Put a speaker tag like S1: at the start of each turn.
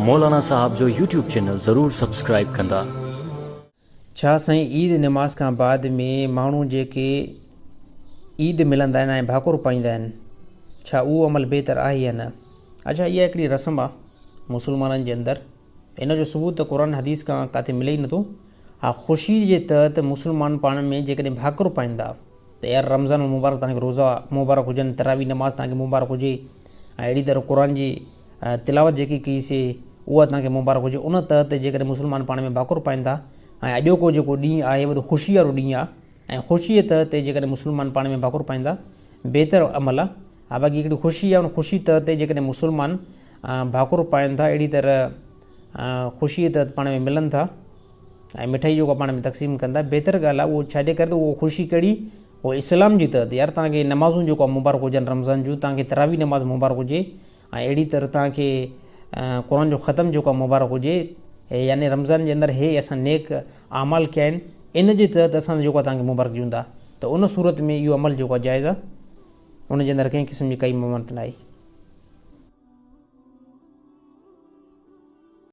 S1: मौलाना साहब जो YouTube channel ज़रूर subscribe कंदा।
S2: छा साईं ईद नमाज़ खां बाद में माण्हू जेके ईद मिलंदा आहिनि ऐं भाकुर पाईंदा आहिनि, छा उहो अमल बहितर आहे या न? अच्छा, इहा हिकिड़ी रस्म आहे मुस्लमाननि जे अंदरि। इन जो सबूत त क़ुरान हदीस खां किथे मिले ई नथो। हा, ख़ुशी जे तहत मुस्लमान पाण में जेकॾहिं भाकुर पाईंदा त यार रमज़ान मुबारक तव्हांखे रोज़ा मुबारक हुजनि, तरावी नमाज़ तव्हांखे मुबारक हुजे, ऐं अहिड़ी तरह क़ुरान जी तिलावत जेकी कईसीं उहा तव्हांखे मुबारक हुजे। उन तहत जेकॾहिं मुस्लमान पाण में भाकुर पाईंदा ऐं अॼोको जेको ॾींहुं आहे उहो ख़ुशी वारो ॾींहुं आहे, ऐं ख़ुशी जे तहत ते जेकॾहिं मुस्लमान पाण में भाकुर पाईंदा बहितर अमल आहे। हा, बाक़ी हिकिड़ी ख़ुशी आहे, उन ख़ुशी तहत ते जेकॾहिं मुस्लमान भाकुर पाइनि था, अहिड़ी तरह ख़ुशी जे तहत पाण में मिलनि था ऐं मिठाई जेको पाण में तक़सीम कंदा, बहितर ॻाल्हि आहे। उहो छाजे करे त उहो ख़ुशी कहिड़ी, उहो इस्लाम जी तहत यार तव्हांखे नमाज़ूं जेको आहे मुबारक हुजनि रमज़ान जूं, तव्हांखे तरावी नमाज़ मुबारक हुजे, ऐं अहिड़ी तरह तव्हांखे क़ुरान जो ख़तमु जेको आहे मुबारक हुजे। यानी रमज़ान जे अंदरि हे असां नेक आमाल कया आहिनि, इन जे तहत असां जेको आहे तव्हांखे मुबारक ॾियूं था, त उन सूरत में इहो अमल जेको आहे जाइज़ आहे। उन जे अंदरि कंहिं क़िस्म जी काई ममत न आहे।